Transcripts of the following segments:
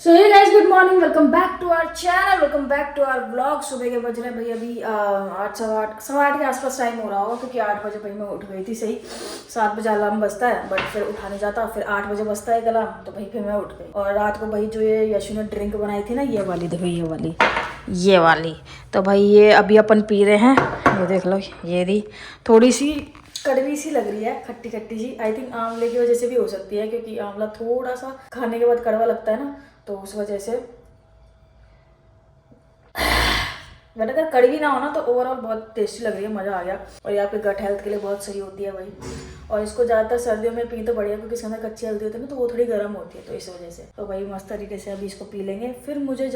So hey guys, good morning. Welcome back to our channel, welcome back to our blog. सुबह के बज रहे हैं भाई अभी 8 सवा 8 के आसपास टाइम हो रहा होगा, क्योंकि 8 बजे भाई मैं उठ गई थी। सही 7 बजे अलार्म बजता है, बट फिर उठाने जाता, फिर 8 बजे बजता है अलार्म, तो भाई फिर मैं उठ गई। और रात को भाई जो ये यशु ने ड्रिंक बनाई थी ना, ये वाली देखो, ये वाली तो भाई ये अभी अपन पी रहे हैं। ये देख लो, ये दी थोड़ी सी कड़वी सी लग रही है, खट्टी खट्टी सी। आई थिंक आंवले की वजह से भी हो सकती है, क्योंकि आंवला थोड़ा सा खाने के बाद कड़वा लगता है ना, तो उस वजह से। बट अगर कड़वी ना हो ना तो ओवरऑल बहुत टेस्टी लग रही है, मज़ा आ गया। और ये आपके गट हेल्थ के लिए बहुत सही होती है भाई। और इसको ज़्यादातर सर्दियों में पी तो बढ़िया, क्योंकि इसके अंदर कच्ची हल्दी होती है ना, तो वो थोड़ी गर्म होती है, तो इस वजह से तो भाई मस्त तरीके से अभी इसको पी लेंगे। फिर मुझे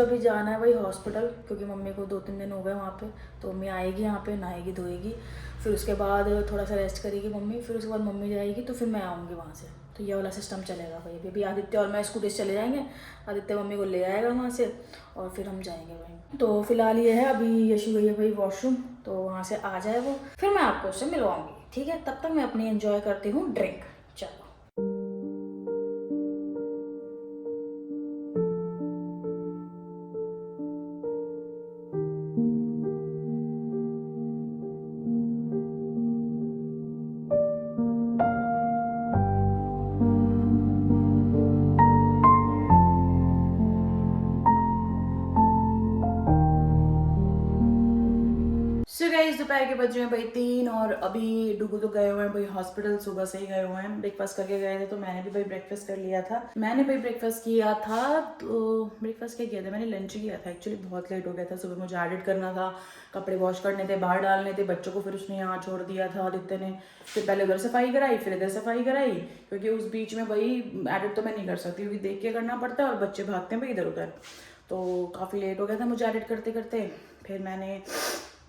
अभी जाना है भाई हॉस्पिटल, क्योंकि मम्मी को 2-3 दिन हो गए वहाँ पे। तो मम्मी आएगी यहाँ पे, नहाएगी धोएगी, फिर उसके बाद थोड़ा सा रेस्ट करेगी मम्मी, फिर उसके बाद मम्मी जाएगी, तो फिर मैं आऊँगी वहाँ से। तो ये वाला सिस्टम चलेगा भाई। अभी आदित्य और मैं स्कूटी से चले जाएंगे, आदित्य मम्मी को ले आएगा वहाँ से, और फिर हम जाएंगे भाई। तो फिलहाल ये है, अभी यशु गई है भाई वॉशरूम, तो वहाँ से आ जाए वो, फिर मैं आपको उससे मिलवाऊंगी। ठीक है, तब तक मैं अपनी एंजॉय करती हूँ ड्रिंक। चलो। सो गाइस, दोपहर के बज रहे हैं भाई 3, और अभी डुगू तो गए हुए हैं भाई हॉस्पिटल, सुबह से ही गए हुए हैं। ब्रेकफास्ट करके गए थे, तो मैंने भी भाई ब्रेकफास्ट कर लिया था। तो ब्रेकफास्ट क्या किया था मैंने, लंच किया था। एक्चुअली बहुत लेट हो गया था, सुबह मुझे एडिट करना था, कपड़े वॉश करने थे, बाहर डालने थे, बच्चों को फिर उसने यहाँ छोड़ दिया था आदित्य ने। फिर पहले उधर सफाई कराई, फिर इधर सफाई कराई, क्योंकि उस बीच में भाई एडिट तो मैं नहीं कर सकती, क्योंकि देख के करना पड़ता है और बच्चे भागते हैं भाई इधर उधर। तो काफ़ी लेट हो गया था मुझे एडिट करते करते। फिर मैंने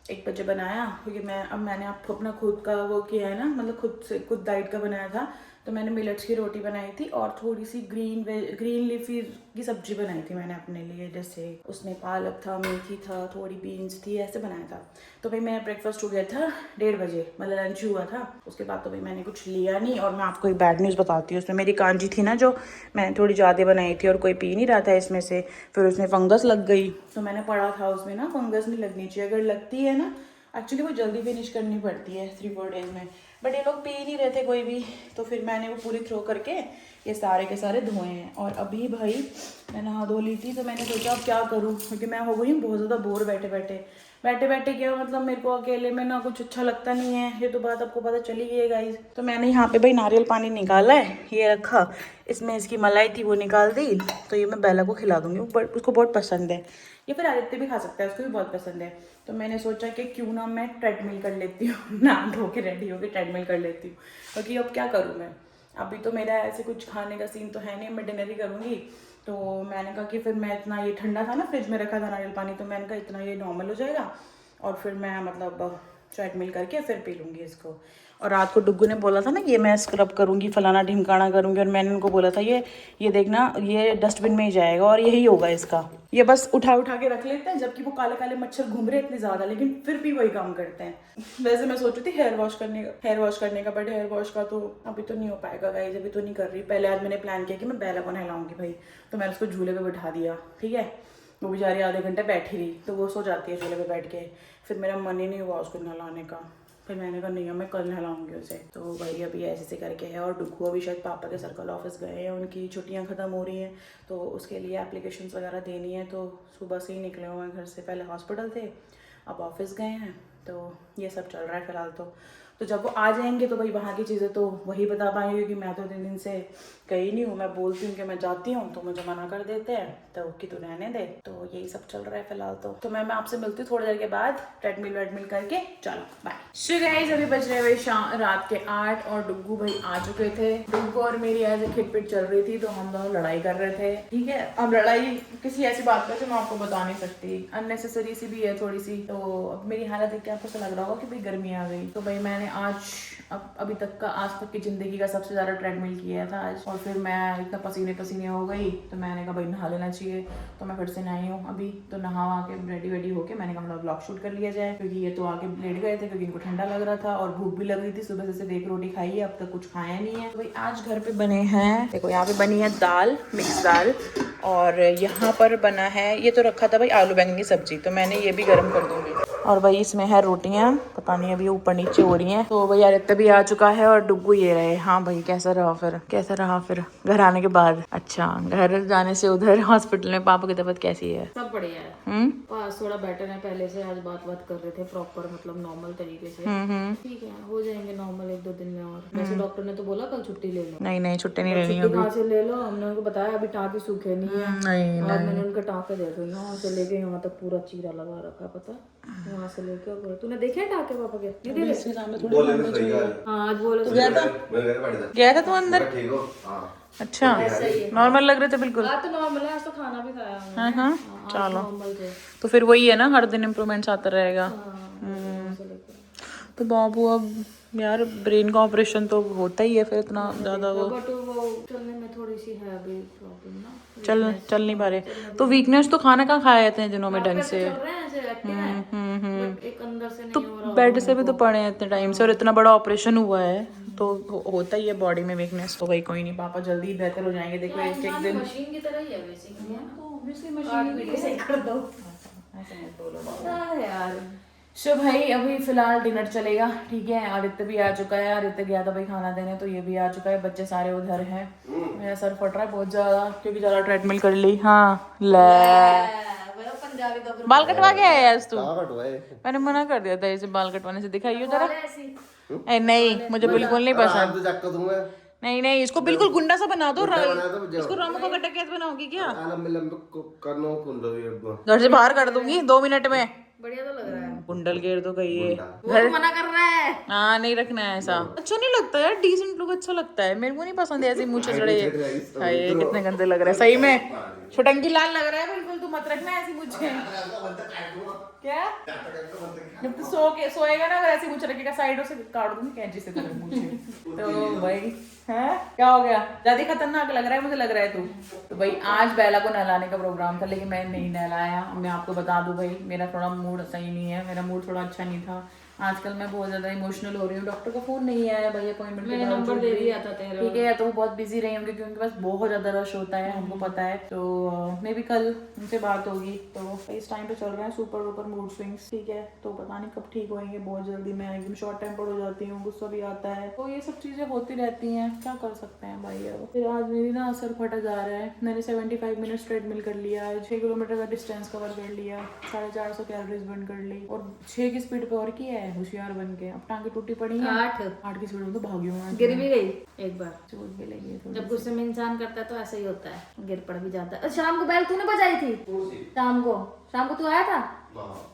1 बजे बनाया, क्योंकि मैंने आपको अपना खुद का वो किया है ना, मतलब खुद डाइट का बनाया था। तो मैंने मिलेट्स की रोटी बनाई थी, और थोड़ी सी ग्रीन लीफी की सब्जी बनाई थी मैंने अपने लिए। जैसे उसमें पालक था, मेथी था, थोड़ी बीन्स थी, ऐसे बनाया था। तो भाई मेरा ब्रेकफास्ट हो गया था 1:30 बजे, मतलब लंच हुआ था। उसके बाद तो भाई मैंने कुछ लिया नहीं। और मैं आपको एक बैड न्यूज़ बताती हूँ, उसमें मेरी कांजी थी ना, जो मैंने थोड़ी ज़्यादा बनाई थी और कोई पी नहीं रहा था इसमें से, फिर उसमें फंगस लग गई। तो मैंने पढ़ा था उसमें ना, फंगस नहीं लगनी चाहिए, अगर लगती है ना, एक्चुअली वो जल्दी फिनिश करनी पड़ती है 3-4 डेज में, बट ये लोग पी ही नहीं रहे थे कोई भी। तो फिर मैंने वो पूरी थ्रो करके ये सारे के सारे धोए हैं। और अभी भाई मैं नहा धो ली थी, तो मैंने सोचा अब क्या करूँ, क्योंकि मैं हो गई हूँ बहुत ज़्यादा बोर बैठे बैठे क्या मतलब, मेरे को अकेले में ना कुछ अच्छा लगता नहीं है, ये तो बात आपको पता चली गई है गाइस। तो मैंने यहाँ पे भाई नारियल पानी निकाला है, ये रखा, इसमें इसकी मलाई थी वो निकाल दी। तो ये मैं बेला को खिला दूंगी, उसको बहुत पसंद है, या फिर आदित्य भी खा सकता है, उसको भी बहुत पसंद है। तो मैंने सोचा कि क्यों ना मैं ट्रेडमिल कर लेती हूँ, नहा धो के रेडी होकर ट्रेडमिल कर लेती हूँ, क्योंकि अब क्या करूँ मैं, अभी तो मेरा ऐसे कुछ खाने का सीन तो है नहीं, मैं डिनर ही करूँगी। तो मैंने कहा कि फिर मैं इतना, ये ठंडा था ना, फ्रिज में रखा था नारियल पानी, तो मैंने कहा इतना ये नॉर्मल हो जाएगा, और फिर मैं मतलब ट्रेडमिल करके फिर पी लूँगी इसको। और रात को डुग्गू ने बोला था ना, ये मैं स्क्रब करूँगी, फलाना ढिमकाना करूँगी, और मैंने उनको बोला था ये देखना, ये डस्टबिन में ही जाएगा और यही होगा इसका, ये बस उठा उठा के रख लेते हैं, जबकि वो काले काले मच्छर घूम रहे इतने ज़्यादा, लेकिन फिर भी वही काम करते हैं। वैसे मैं सोच रही थी हेयर वॉश करने का, बट हेयर वॉश का तो अभी तो नहीं हो पाएगा गाइस, अभी तो नहीं कर रही। पहले आज मैंने प्लान किया कि मैं बेला को नहलाऊंगी भाई, तो मैंने उसको झूले पर बैठा दिया, ठीक है। वो बेचारी आधे घंटे बैठी रही, तो वो सो जाती है झूले पे बैठ के, फिर मेरा मन ही नहीं हुआ उसको नहलाने का। फिर मैंने कहा नहीं, मैं कल नहलाऊंगी उसे। तो भाई अभी ऐसे करके है। और डुगू अभी शायद पापा के सर्कल ऑफिस गए हैं, उनकी छुट्टियां ख़त्म हो रही हैं, तो उसके लिए एप्लीकेशंस वगैरह देनी है। तो सुबह से ही निकले हुए हैं घर से, पहले हॉस्पिटल थे, अब ऑफिस गए हैं, तो ये सब चल रहा है फिलहाल। तो जब वो आ जाएंगे तो भाई वहाँ की चीज़ें तो वही बता पाएंगे, क्योंकि मैं तो 3 दिन से गई नहीं हूँ। मैं बोलती हूँ कि मैं जाती हूँ, तो मुझे मना कर देते हैं, तो कि तू रहने दे। तो यही सब चल रहा है फिलहाल। तो मैं आपसे मिलती हूँ थोड़ी देर के बाद, ट्रेडमिल वेडमिल करके। चलो बाय। सो गाइस, अभी बज रहे भाई रात के 8, और डुग्गू भाई आ चुके थे। डुग्गू और मेरी ऐसे खिटपिट चल रही थी, तो हम दोनों लड़ाई कर रहे थे, ठीक है। अब लड़ाई किसी ऐसी बात पर जो मैं आपको बता नहीं सकती, अननेसेसरी सी भी है थोड़ी सी। तो अब मेरी हालत देख के आपको ऐसा लग रहा होगा कि भाई गर्मी आ गई। तो भाई मैंने आज अभी तक की ज़िंदगी का सबसे ज़्यादा ट्रेडमिल किया था आज, और फिर मैं इतना पसीने पसीने हो गई, तो मैंने कहा भाई नहा लेना चाहिए। तो मैं फिर से नहाई हूँ अभी, तो नहा के रेडी वेडी होके मैंने कहा ब्लॉग शूट कर लिया जाए, क्योंकि ये तो आके लेट गए थे, क्योंकि इनको ठंडा लग रहा था और भूख भी लग रही थी। सुबह से सिर्फ एक रोटी खाई है, अब तक कुछ खाया नहीं है। तो भाई आज घर पे बने हैं, देखो यहाँ पे बनी है दाल, मिक्स दाल, और यहाँ पर बना है, ये तो रखा था भाई आलू बैंगन की सब्जी, तो मैंने ये भी गर्म कर दूंगी। और भाई इसमें है रोटियां, पता नहीं अभी ऊपर नीचे हो रही हैं। तो भाई आदित्य भी आ चुका है और डुग्गू ये रहे। हाँ भाई कैसा रहा फिर घर आने के बाद? अच्छा, घर जाने से उधर हॉस्पिटल में पापा की तबीयत कैसी है? सब बढ़िया है। पास थोड़ा बेटर है पहले से, आज बात कर रहे थे प्रॉपर, मतलब नॉर्मल तरीके से। ठीक है, हो जाएंगे नॉर्मल 1-2 दिन में। और वैसे डॉक्टर ने तो बोला कल छुट्टी ले लो। नहीं छुट्टी नहीं लेनी है, कहाँ से ले लो, हमने उनको बताया अभी टाँके सूखे नहीं है। आज मैंने उनके टाँके देखे, यहाँ से लेके यहाँ तक पूरा चीरा लगा रखा, पता यहाँ से लेके। तूने देखे टाँके पापा के? नहीं देखे। हाँ आज बोले गया था तू अंदर। अच्छा, नॉर्मल लग रहे थे बिल्कुल। तो नॉर्मल है, आज तो खाना भी खाया। हाँ चलो, तो फिर वही है ना, हर दिन इम्प्रूवमेंट्स आता रहेगा। तो बाबू अब यार ब्रेन का ऑपरेशन तो होता ही है, फिर इतना ज्यादा वो चलने में थोड़ी सी है अभी प्रॉब्लम ना, चल नहीं पा रहे। तो वीकनेस तो खाना कहाँ खाए थे दिनों में ढंग से? तो बेड से भी तो पड़े हैं इतने टाइम से, और इतना बड़ा ऑपरेशन हुआ है तो होता ही है बॉडी में वीकनेस। तो भाई कोई नहीं, पापा जल्दी बेहतर हो जाएंगे। देखो एक दिन मशीन की तरह ही है बेसिकली, तो ऑब्वियसली मशीन भी सही कर दो। ऐसे मत बोलो यार। सो भाई अभी फिलहाल डिनर चलेगा, ठीक है। आदित्य भी आ चुका है, आदित्य गया था भाई खाना देने, तो ये भी आ चुका है। बच्चे सारे उधर हैं। मेरा सर फट रहा है बहुत ज्यादा, क्योंकि ज्यादा ट्रेडमिल कर ली। हाँ बाल कटवा के आया आज तू? मैंने मना कर दिया था इसे बाल कटवाने से, दिखाइए जरा। नहीं मुझे बिल्कुल नहीं पसंद। नहीं इसको बिल्कुल गुंडा सा बना दो। इसको रामू का कटा कैसे बनाओगी क्या? घर से बाहर कर दूंगी 2 मिनट में। बढ़िया तो लग रहा है। कुंडल घेर दो कहीं ये घर मना कर रहा है। हाँ नहीं रखना है ऐसा, अच्छा नहीं लगता यार, डिसेंट लुक अच्छा लगता है, मेरे को नहीं पसंद है ऐसे मूंछें चढ़े। ये कितने गंदे लग रहे हैं सही में, छुटंकी लाल लग रहा है बिल्कुल। तू मत रखना ऐसी मूंछें। क्या जब तू सोएगा ना, अगर ऐसी मूंछ रखेगा साइडों से काट दूंगी कैंची से तेरे मूंछें। तो भाई है क्या हो गया, ज्यादा खतरनाक लग रहा है मुझे, लग रहा है तू। तो भाई आज बेला को नहलाने का प्रोग्राम था, लेकिन मैं नहीं नहलाया। मैं आपको बता दूं भाई, मेरा थोड़ा मूड सही नहीं है, मेरा मूड थोड़ा अच्छा नहीं था आजकल। मैं बहुत ज्यादा इमोशनल हो रही हूँ। डॉक्टर का फोन नहीं आया भाई, अपॉइंटमेंट मैंने नंबर दे दिया था तेरा, ठीक है। तो वो बहुत बिजी रही होंगी, क्योंकि उनके पास बहुत ज्यादा रश होता है, हमको पता है। तो मे भी कल उनसे बात होगी। तो इस टाइम पे चल रहा है सुपर डुपर मूड स्विंग्स, ठीक है। तो पता नहीं कब ठीक होंगे, बहुत जल्दी मैं एकदम शॉर्ट टेम्पर हो जाती हूँ, गुस्सा भी आता है। तो ये सब चीजें होती रहती हैं, क्या कर सकते हैं भाई। अब फिर आज मेरी ना सर फटा जा रहा है। मैंने 75 मिनट्स ट्रेडमिल कर लिया, 6 किलोमीटर का डिस्टेंस कवर कर लिया, 450 कैलोरीज बर्न कर ली, और 6 की स्पीड पे और किया है होशियार बन के। अब टांगे टूटी पड़ी है, 8 की स्पीड में तो भागी हूँ। गिर भी गई एक बार, चोट भी लगी है। जब गुस्से में इंसान करता है तो ऐसा ही होता है, गिर पड़ भी जाता है। शाम को बैल तूने बजाई थी? शाम को तू आया था,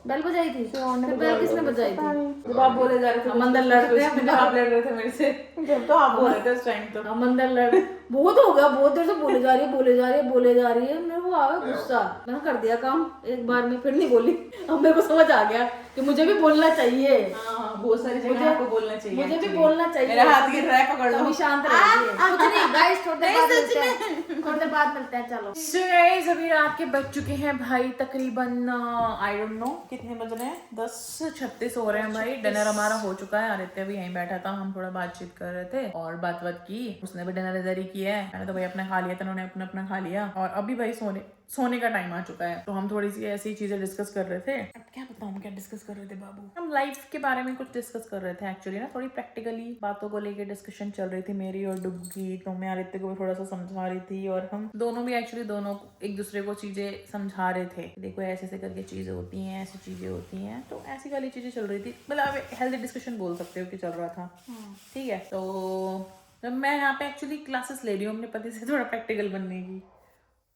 बेल बजाई थी। बेल किसने बजाई थी? जब आप बोले जा रहे थे, हम अंदर लड़ रहे थे, आप लड़ रहे थे मेरे से। जब तो आप बोल रहे थे उस टाइम, तो हम अंदर लड़ बहुत हो गया, बहुत देर से बोले जा रही है। मेरे को आ गया गुस्सा, मैंने कर दिया काम एक बार में, फिर नहीं बोली। अब मेरे को समझ आ गया कि मुझे भी बोलना चाहिए। बहुत सारी जगह आपको बोलना चाहिए, मुझे भी बोलना चाहिए। मेरा हाथ गिर रहा है, पकड़ लो। अभी शांत रहिए, कुछ नहीं गाइस, थोड़ी देर बाद मिलते हैं। चलो सो गाइस, अभी रात के बज चुके हैं भाई तकरीबन आई डोंट नो कितने बज रहे हैं, 10:36 हो रहे हैं भाई। डिनर हमारा हो चुका है, आदित्य भी यहीं बैठा था, हम थोड़ा बातचीत कर रहे थे और बात की। उसने भी डिनर इधर ही किया है, मैंने तो भाई अपना खा लिया था, उन्होंने अपना खा लिया। और अभी भाई सोने का टाइम आ चुका है, तो हम थोड़ी सी ऐसी चीजें डिस्कस कर रहे थे। अब क्या बताऊं क्या डिस्कस कर रहे थे बाबू, हम लाइफ के बारे में कुछ डिस्कस कर रहे थे एक्चुअली ना, थोड़ी प्रैक्टिकली बातों को लेके डिस्कशन चल रही थी मेरी और डुग्गू की। तो मैं आदित्य को भी थोड़ा सा समझा रही थी, और हम दोनों भी एक्चुअली दोनों एक दूसरे को चीजें समझा रहे थे। देखो ऐसे ऐसे करके चीजें होती हैं, ऐसी चीजें होती हैं, तो ऐसी वाली चीजें चल रही थी। मतलब हेल्दी डिस्कशन बोल सकते हो कि चल रहा था, ठीक है। तो मैं यहाँ पे एक्चुअली क्लासेस ले रही हूँ अपने पति से थोड़ा प्रैक्टिकल बनने की।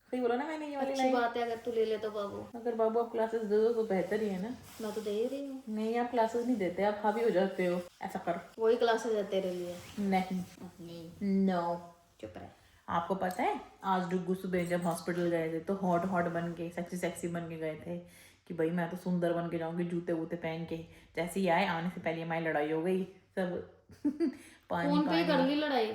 सही बोला ना मैंने, ये वाली अच्छी बात है अगर तू ले ले तो बाबू। अगर बाबू आप क्लासेस दे दो तो बेहतर ही है ना। मैं तो दे ही रही हूँ। नहीं आप क्लासेस नहीं देते, आप हावी हो जाते हो। ऐसा कर, वही क्लासेस है तेरे लिए। नहीं नो चुप रहे। आपको पता है आज डुग्गू सुबह जब हॉस्पिटल गए थे तो हॉट बन के सेक्सी बन के गए थे कि भाई मैं तो सुंदर बन के जाऊंगी जूते वूते पहन के। जैसे ही आए, आने से पहले हमारी लड़ाई हो गई सब। फोन पे कर ली लड़ाई।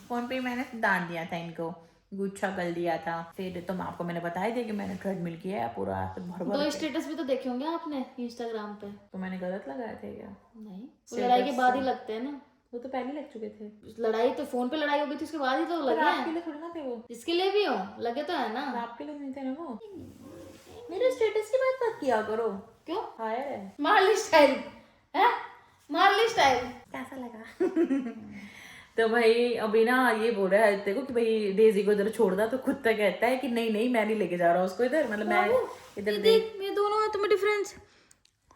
फोन पे मैंने डांट दिया था इनको गुच्छा कर दिया था। फिर तो मैं आपको मैंने बताया दिया कि मैंने ट्रेडमिल किया है पूरा भर भर 2 स्टेटस भी तो देखे होंगे आपने इंस्टाग्राम पे। तो मैंने गलत लगाए थे क्या? नहीं, वो लड़ाई के बाद ही लगते हैं ना। वो तो पहले लग चुके थे। लड़ाई तो फोन पे लड़ाई हो गई थी, उसके बाद ही तो लगे हैं। आपके लिए थोड़ी ना थे वो। जिसके लिए भी हो लगे तो है ना। आपके लिए नहीं थे ना वो। मेरे स्टेटस की बात मत किया करो। क्यों? हायर है। मारली स्टाइल है, मारली स्टाइल कैसा लगा? तो भाई अभी ना ये बोल रहा है आदित्य को कि भाई डेजी को इधर छोड़ दा, तो खुद तक कहता है कि नहीं नहीं मैं नहीं लेके जा रहा उसको इधर, मतलब मैं इधर देख ये दोनों है तुम्हें डिफरेंस।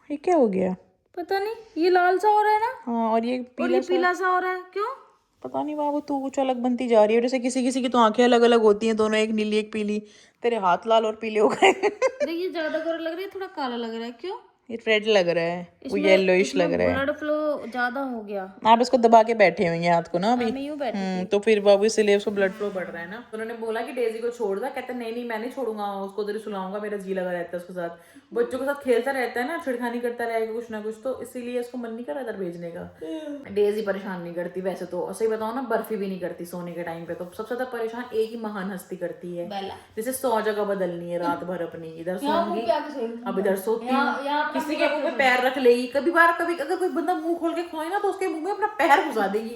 ये क्या हो गया? पता नहीं, ये लाल सा हो रहा है ना हाँ और ये और ये पीला सा हो रहा है, क्यों? पता नहीं बाबू, तू कुछ अलग बनती जा रही है। जैसे किसी किसी की तो आंखें अलग अलग होती हैं दोनों, एक नीली एक पीली। तेरे हाथ लाल और पीले हो गए। देखिए ज्यादा गोरा लग रहा है, थोड़ा काला लग रहा है, क्यों? ये रेड लग रहा है, वो येलोइश लग रहा है। ब्लड फ्लो ज्यादा हो गया। आप इसको दबा के बैठे हुए हैं हाथ को ना अभी। मैं यूं बैठी थी। तो फिर बाबू इसलिए उसको ब्लड फ्लो बढ़ रहा है ना। तो उन्होंने बोला कि डेजी को छोड़ दा, कहते नहीं नहीं मैं नहीं छोड़ूंगा उसको, उधर ही सुलाऊंगा, मेरा जी लगा रहता है उसके साथ, बच्चों के साथ खेलता रहता है ना, छिड़खानी करता रहेगा कुछ ना कुछ, तो इसीलिए उसको मन नहीं कर रहा इधर भेजने का। डेजी परेशान नहीं करती वैसे तो, सही बताओ ना, बर्फी भी नहीं करती सोने के टाइम पे, तो सबसे ज्यादा परेशान एक ही महान हस्ती करती है, बेला। जैसे 100 जगह बदलनी है रात भर अपनी, इधर सोऊंगी अब इधर सोती हूँ, किसी के मुंह में पैर रख लेगी, कभी अगर कोई बंदा मुंह खोल के खोए ना तो उसके मुंह में अपना पैर घुसा देगी,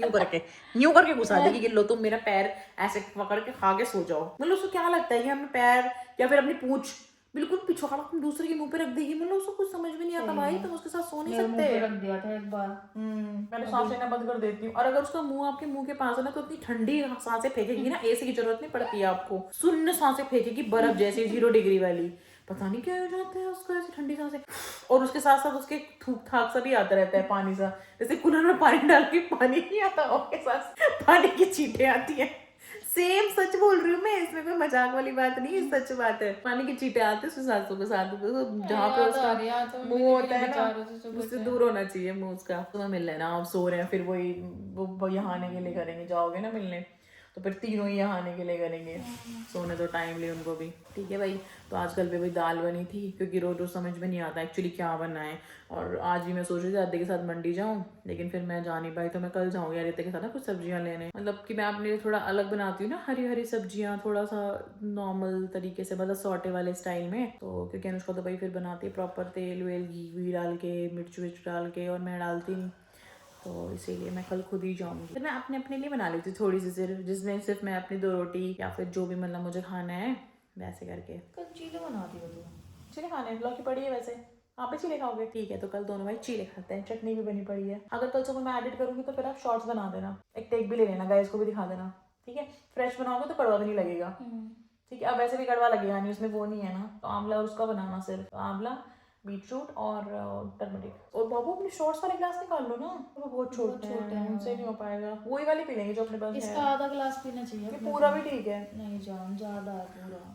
यूं करके घुसा देगी कि लो तुम मेरा पैर ऐसे पकड़ के खा के सो जाओ। मतलब उसको क्या लगता है कि अपने पैर या फिर अपनी पूंछ बिल्कुल पिछवाड़ा दूसरे के मुंह पे रख देगी, मतलब उसको कुछ समझ में नहीं आता भाई, तुम उसके साथ सो नहीं सकते। रख दिया था एक बार। मैंने सांस लेना बंद कर देती हूँ, और अगर उसका मुंह आपके मुंह के पास है ना तो इतनी ठंडी सांसें फेंकेगी ना, एसी की जरूरत नहीं पड़ती है आपको, शून्य सांसें फेंकेगी, बर्फ जैसी 0 डिग्री वाली, पता नहीं क्या हो जाता है उसको ऐसी ठंडी सांसें। और उसके साथ साथ उसके थूक थाक सा भी आता रहता है, पानी सा, जैसे कूलर में पानी डाल के पानी नहीं आता उसके साथ पानी की छींटे आती है। सेम सच बोल रही हूँ मैं, इसमें कोई मजाक वाली बात नहीं है, सच बात है, पानी की छींटे आते हैं सासों के साथ, जहाँ पे उसका मुंह होता है ना उससे दूर होना चाहिए मुंह उसका। तुम्हें मिल लेना, आप सो रहे हैं, फिर वही वो यहाँ आने के लिए करेंगे, जाओगे ना मिलने तो फिर तीनों ही यहाँ आने के लिए करेंगे, सोने तो टाइम ले उनको भी, ठीक है भाई। तो आजकल पे भाई दाल बनी थी, क्योंकि रोज रोज समझ में नहीं आता एक्चुअली क्या बनना है, और आज भी मैं सोच रही थी आदित्य के साथ मंडी जाऊँ, लेकिन फिर मैं जा नहीं पाई, तो मैं कल जाऊँगी आदित्य के साथ ना कुछ सब्जियाँ लेने, मतलब कि मैं अपने लिए थोड़ा अलग बनाती हूँ ना, हरी हरी सब्जियाँ, थोड़ा सा नॉर्मल तरीके से, मतलब सॉटे वाले स्टाइल में, तो क्योंकि अनुष्का तो भाई फिर बनाती है प्रॉपर तेल वेल घी वी डाल के, मिर्च विर्च डाल के, और मैं डालती नहीं, तो इसीलिए मैं कल खुद ही जाऊंगी। फिर मैं अपने अपने लिए बना लेती हूँ थोड़ी सी, सिर्फ जिसमें सिर्फ मैं अपनी 2 रोटी या फिर जो भी मतलब मुझे खाना है वैसे करके। कल चीले बनाती हो तुम? चीले खाने हैं, लौकी पड़ी है वैसे, आप भी चीले खाओगे? ठीक है, तो कल दोनों भाई चीले खाते हैं, चटनी भी बनी पड़ी है। अगर कल सुबह मैं एडिट करूंगी तो फिर आप शॉर्ट्स बना देना, एक टेक भी ले लेना, गाइस को भी दिखा देना, ठीक है? फ्रेश बनाओगे तो कड़वा भी नहीं लगेगा, ठीक है? अब वैसे भी कड़वा लगेगा नहीं, उसमें वो नहीं है ना, तो आंवला और उसका बनाना, सिर्फ आंवला बीटरूट और टर्मरिक। और बाबू अपने शॉर्ट्स वाले ग्लास निकाल लो ना, वो बहुत छोटे हैं, उनसे नहीं हो पाएगा, वही वाली पी लेंगे जो अपने पास है। इसका आधा गिलास पीना चाहिए। ये पूरा भी ठीक है। नहीं जान, ज्यादा है पूरा,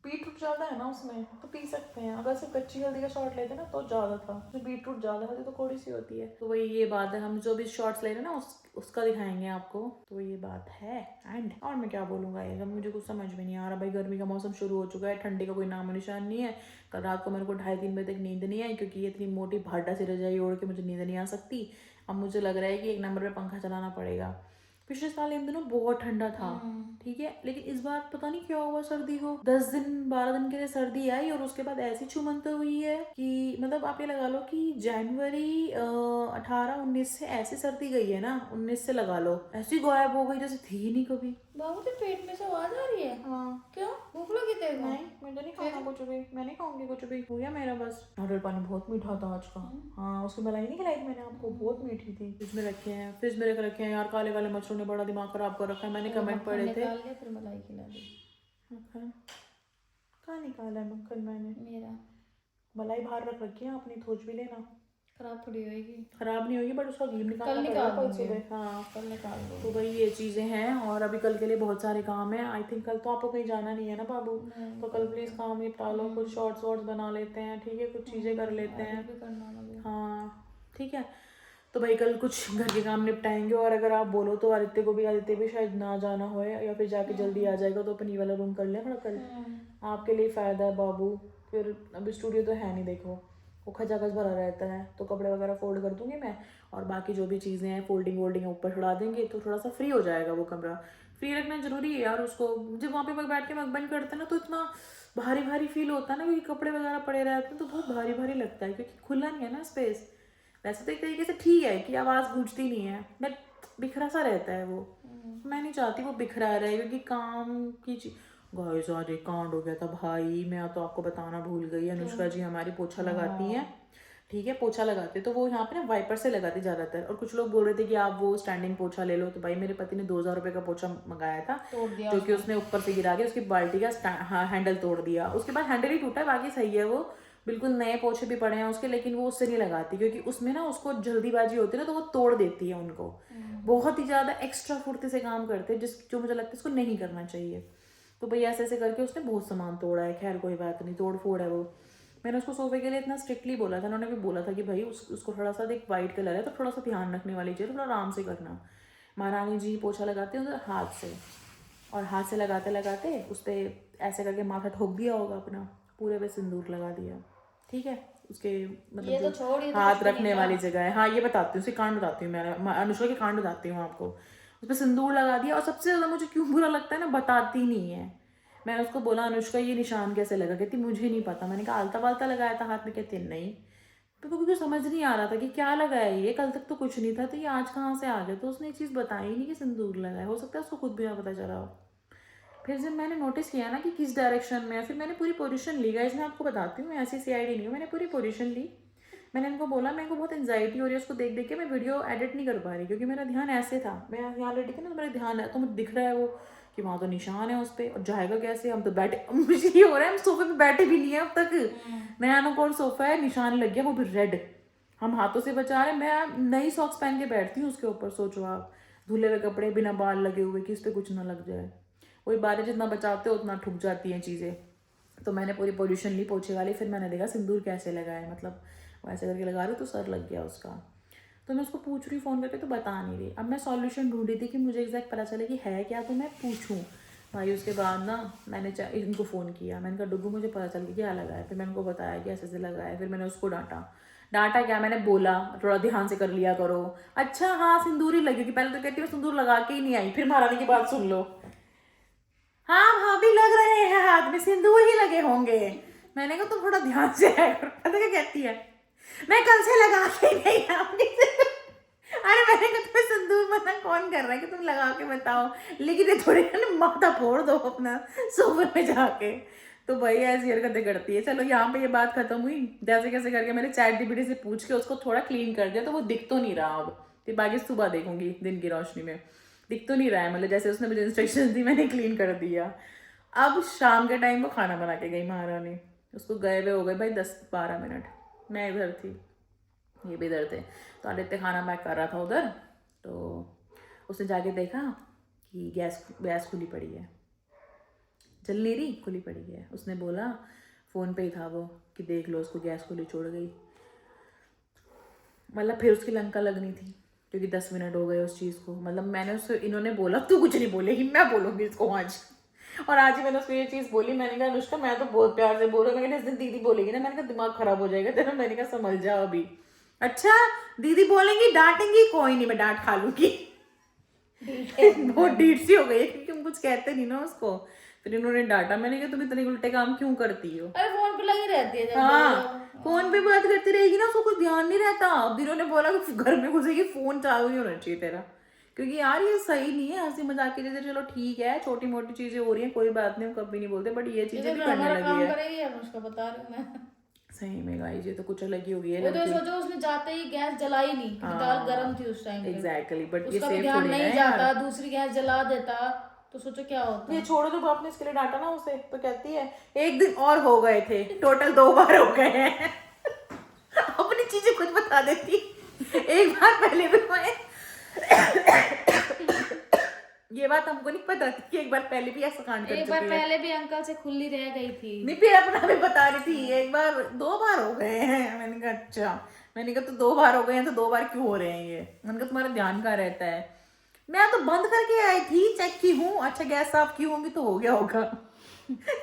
बीटरूट ज्यादा है ना उसमें, तो पी सकते हैं। अगर सिर्फ कच्ची हल्दी का शॉट लेते ना तो ज्यादा था, उसमें बीटरूट ज्यादा, हल्दी तो थोड़ी सी होती है। तो वही ये बात है, हम जो भी शॉर्ट्स ले रहे हैं ना उसका दिखाएंगे आपको, तो ये बात है। एंड और मैं क्या बोलूँगा, ये मुझे कुछ समझ में नहीं आ रहा भाई, गर्मी का मौसम शुरू हो चुका है, ठंडी का कोई नामो निशान नहीं है। कल रात को मेरे को 2:30-3 बजे तक नींद नहीं आई, क्योंकि ये इतनी मोटी भाटा सी रजाई ओढ़ के मुझे नींद नहीं आ सकती। अब मुझे लग रहा है कि 1 नंबर पे पंखा चलाना पड़ेगा। पिछले साल इन दिनों बहुत ठंडा था, ठीक है, लेकिन इस बार पता नहीं क्या हुआ सर्दी को, 10 दिन 12 दिन के लिए सर्दी आई, और उसके बाद ऐसी छुमंत हुई है कि मतलब आप ये लगा लो कि जनवरी 18-19 से ऐसी सर्दी गई है ना, 19 से लगा लो, ऐसी गायब हो गई जैसे थी ही नहीं कभी। बाबू तेरे पेट में से आवाज आ रही है? हाँ। क्यों, भूख लगी तेरे को? नहीं, मुझे नहीं खाना कुछ भी, मैं नहीं खाऊंगी कुछ भी, हो गया मेरा बस। नारियल पानी बहुत मीठा था आज का। हाँ, उसकी मलाई नहीं खिलाई थी मैंने आपको, बहुत मीठी थी। फ्रिज में रखे हैं, फ्रिज में रखे हैं यार, काले काले मच्छरों ने बड़ा दिमाग खराब कर रखा है। मैंने कमेंट पढ़े थे, फिर मलाई खिला दी। मक्खन कहाँ निकाला है मक्खन मैंने? मेरा मलाई बाहर रख रखी है, अपनी थोच भी लेना, खराब थोड़ी होगी। खराब नहीं होगी, बट उसका घी निकालना कल पड़ेगा निकाल कल सुबह। हाँ कल निकाल दो। तो भाई ये चीज़ें हैं, और अभी कल के लिए बहुत सारे काम हैं। आई थिंक कल तो आपको कहीं जाना नहीं है ना बाबू, तो कल प्लीज़ काम निपटा लो, कुछ शॉर्ट्स वॉर्ट्स बना लेते हैं, ठीक है, कुछ चीज़ें कर लेते हैं। हाँ ठीक है, तो भाई कल कुछ घर के काम निपटाएंगे, और अगर आप बोलो तो आदित्य भी शायद ना जाना हो, या फिर जाके जल्दी आ जाएगा, तो अपन ये वाला रूम कर लें थोड़ा कल, आपके लिए फ़ायदा है बाबू। फिर अभी स्टूडियो तो है नहीं, देखो वो खचाखच भरा रहता है, तो कपड़े वगैरह फोल्ड कर दूंगी मैं, और बाकी जो भी चीज़ें हैं फोल्डिंग वोल्डिंग ऊपर चढ़ा देंगे, तो थोड़ा सा फ्री हो जाएगा वो कमरा। फ्री रखना जरूरी है यार उसको। जब वहाँ पे बैठ के मकबन करते हैं ना तो इतना भारी भारी फील होता है ना, क्योंकि कपड़े वगैरह पड़े रहते हैं तो बहुत भारी भारी लगता है, क्योंकि खुला नहीं है ना स्पेस। वैसे तो एक तरीके से ठीक है कि आवाज़ गूंजती नहीं है, बट बिखरा सा रहता है वो। मैं नहीं चाहती वो बिखरा रहे, क्योंकि काम की चीज। गाइस आज एक कांड हो गया था भाई, मैं तो आपको बताना भूल गई। अनुष्का जी हमारी पोछा लगाती हैं, ठीक है, पोछा लगाते तो वो यहाँ पे ना वाइपर से लगाते ज़्यादातर, और कुछ लोग बोल रहे थे कि आप वो स्टैंडिंग पोछा ले लो। तो भाई मेरे पति ने 2000 रुपये का पोछा मंगाया था, तोड़ दिया जो कि उसने ऊपर से गिरा के उसकी बाल्टी का हैंडल तोड़ दिया। उसके बाद हैंडल ही टूटा है, बाकी सही है, वो बिल्कुल नए पोछे भी पड़े हैं उसके, लेकिन वो उससे नहीं लगाती, क्योंकि उसमें ना उसको जल्दीबाजी होती है ना, तो वो तोड़ देती है उनको। बहुत ही ज़्यादा एक्स्ट्रा फुर्ती से काम करते हैं, जो मुझे लगता है इसको नहीं करना चाहिए। तो भाई ऐसे ऐसे करके उसने बहुत सामान तोड़ा है। खैर कोई बात नहीं, तोड़ फोड़ है वो। मैंने उसको सोफे के लिए इतना स्ट्रिक्टली बोला था, उन्होंने भी बोला था कि भाई उसको थोड़ा सा, देख वाइट कलर है तो थोड़ा सा ध्यान रखने वाली चीज़, थोड़ा आराम से करना। महारानी जी पोछा लगाते हैं हाथ से, और हाथ से लगाते लगाते उस पर ऐसे करके माथा ठोक दिया होगा अपना, पूरे पे सिंदूर लगा दिया, ठीक है, उसके मतलब तो जो हाथ रखने वाली जगह है। हाँ ये बताती हूँ, उसके कांड बताती हूँ, मैं अनुष्का के कांड बताती हूँ आपको। उस पर सिंदूर लगा दिया, और सबसे ज़्यादा मुझे क्यों बुरा लगता है ना, बताती नहीं है। मैंने उसको बोला अनुष्का ये निशान कैसे लगा, कहती मुझे नहीं पता। मैंने कहा आलता वालता लगाया था हाथ में, कहती नहीं। तो क्योंकि समझ नहीं आ रहा था कि क्या लगाया ये, कल तक तो कुछ नहीं था, तो ये आज कहाँ से आ गया। तो उसने एक चीज़ बताई नहीं कि सिंदूर लगाया, हो सकता है उसको खुद भी ना पता चला हो। फिर जब मैंने नोटिस किया ना कि किस डायरेक्शन में है, फिर मैंने पूरी पोजीशन ली। गाइस मैं आपको बताती हूँ, मैं ऐसी सीआईडी नहीं हूँ, मैंने पूरी पोजीशन ली। मैंने उनको बोला मेरे को बहुत एंजाइटी हो रही है उसको देख देख के, मैं वीडियो एडिट नहीं कर पा रही, क्योंकि मेरा ध्यान ऐसे था, मैं यहाँ लेटी थी ना, तो मेरा ध्यान है, तो मुझे दिख रहा है वो कि वहाँ तो निशान है उस पर, और जाएगा कैसे। हम तो बैठे, मुझे ये हो रहा है हम सोफे पे बैठे भी नहीं है अब तक। नया अनुकूल सोफा है, निशान लग गया, वो भी रेड, हम हाथों से बचा रहे। मैं नई सॉक्स पहन के बैठती हूँ उसके ऊपर, सोचो आप, धुले हुए कपड़े, बिना बाल लगे हुए कि इस पर कुछ ना लग जाए। वही बारिश जितना बचाते हो उतना ठुक जाती हैं चीज़ें। तो मैंने पूरी पोजीशन ली पोछे वाली, फिर मैंने देखा सिंदूर कैसे लगाए, मतलब वैसे करके लगा रही तो सर लग गया उसका। तो मैं उसको पूछ रही फ़ोन करके, तो बता नहीं रही। अब मैं सॉल्यूशन ढूंढ रही थी कि मुझे एग्जैक्ट पता चले कि है क्या, तो मैं पूछूं भाई। उसके बाद ना मैंने इनको फ़ोन किया, मैंने कहा डुगू मुझे पता चल गया क्या लगा है। फिर मैंने उनको बताया कि ऐसे ऐसे लगा है। फिर मैंने उसको डांटा क्या, मैंने बोला थोड़ा ध्यान से कर लिया करो। अच्छा हाँ सिंदूर ही लगेगी, पहले तो कहती मैं सिंदूर लगा के ही नहीं आई, फिर महारानी की बात सुन लो। हाँ भाभी लग रहे हैं हाथ में, सिंदूर ही लगे होंगे। मैंने कहा तुम थोड़ा ध्यान से आया करो। पता क्या कहती है, मैं कल से लगा के नहीं आऊंगी। अरे मैंने कहा तुम्हें सिंदूर मना कौन कर रहा है कि तुम लगा के बताओ, लेकिन ये थोड़ी ना माथा फोड़ दो अपना सोफे में जाके। तो भाई ऐसी हरकतें करती है। चलो यहाँ पे ये बात खत्म हुई। जैसे कैसे करके मैंने चैट जीपीटी से पूछ के उसको थोड़ा क्लीन कर दिया, तो वो दिख तो नहीं रहा अब। फिर बाकी सुबह देखूंगी दिन की रोशनी में, दिख तो नहीं रहा है, मतलब जैसे उसने मुझे इंस्ट्रक्शन दी मैंने क्लीन कर दिया। अब शाम के टाइम वो खाना बना के गई महारानी, उसको गए हुए हो गए भाई 10-12 मिनट। मैं इधर थी, ये भी इधर थे, तो आदित्य खाना पैक कर रहा था उधर। तो उसने जाके देखा कि गैस खुली पड़ी है, जल नहीं रही, खुली पड़ी है। उसने बोला फ़ोन पे ही था वो कि देख लो उसको, गैस खुली छोड़ गई। मतलब फिर उसकी लंका लगनी थी, क्योंकि 10 मिनट हो गए उस चीज़ को। मतलब मैंने उससे, इन्होंने बोला तू कुछ नहीं बोलेगी, मैं बोलूँगी इसको आज। और आज ही मैंने उसको ये चीज़ बोली। मैंने कहा अनुष्का मैं तो बहुत प्यार से बोल रहा हूँ, मैंने इस दिन दीदी बोलेगी ना, मैंने कहा दिमाग खराब हो जाएगा तेरा। मैंने कहा समझ जाओ अभी। अच्छा दीदी बोलेंगी, डांटेंगी, कोई नहीं मैं डांट खा लूँगी। बहुत डीठ सी हो गई है, क्योंकि हम कुछ कहते नहीं ना उसको। फिर इन्होंने डांटा। मैंने कहा तुम इतने उल्टे काम क्यों करती हो। अरे फोन पे लगी रहती है जब हाँ फोन पे बात करती रहेगी ना, उसको कुछ ध्यान नहीं रहता। अब इन्होंने बोला कि घर में घुसेगी फोन चालू ही होना चाहिए तेरा, क्योंकि यार ये सही नहीं है। हंसी मजाक की जैसे चलो ठीक है, छोटी मोटी चीजें हो रही हैं कोई बात नहीं, हम कभी नहीं बोलते, बट ये चीजें भी करने हमारा लगी काम है। करेगी अब, उसका बता रही हूँ मैं। सही में गाइस ये तो कुछ अलग ही हो गई है वो तो लड़की। सोचो उसने जाते ही गैस जलाई नहीं, क्योंकि दाल गर्म थी उस टाइम पे। एग्जैक्टली, बट ये उसका भी सेफ ध्यान थोड़ी ना नहीं है यार। जाता, दूसरी गैस जला देता, तो सोचो क्या होता। ये छोड़ो, तो आपने इसके लिए डांटा ना उसे, तो कहती है एक दिन और हो गए थे, टोटल 2 बार हो गए हैं। अपनी चीजें खुद बता देती। एक बार पहले भी मैं ये बात हमको नहीं पता थी कि एक बार पहले भी ऐसा कांड कर एक चुकी बार है। पहले भी अंकल से खुली रह गई थी। नहीं फिर अपना भी बता रही थी, एक बार 2 बार हो गए हैं। मैंने कहा अच्छा, मैंने कहा तो 2 बार हो गए हैं तो 2 बार क्यों हो रहे हैं ये। मैंने कहा तुम्हारा ध्यान कहाँ रहता है। मैं तो बंद करके आई थी, चेक की हूँ। अच्छा गैस साफ की होंगी तो हो गया होगा।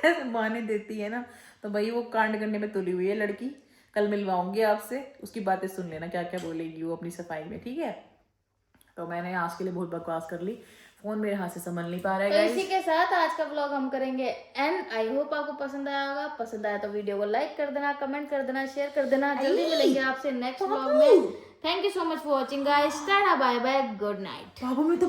ऐसे बहाने देती है ना। तो भाई वो कांड करने में तुली हुई है लड़की। कल मिलवाऊंगी आपसे, उसकी बातें सुन लेना क्या क्या बोलेगी वो अपनी सफाई में, ठीक है। तो मैंने आज के लिए बहुत बकवास कर ली। फोन मेरे हाथ से संभल नहीं पा रहा है तो guys। इसी के साथ आज का व्लॉग हम करेंगे एंड आई होप आपको पसंद आया होगा। पसंद आया तो वीडियो को लाइक कर देना, कमेंट कर देना, शेयर कर देना। जल्दी मिलेंगे आपसे नेक्स्ट व्लॉग में। Thank you so much for watching guys. Tata bye bye, good night. बाबू मैं तो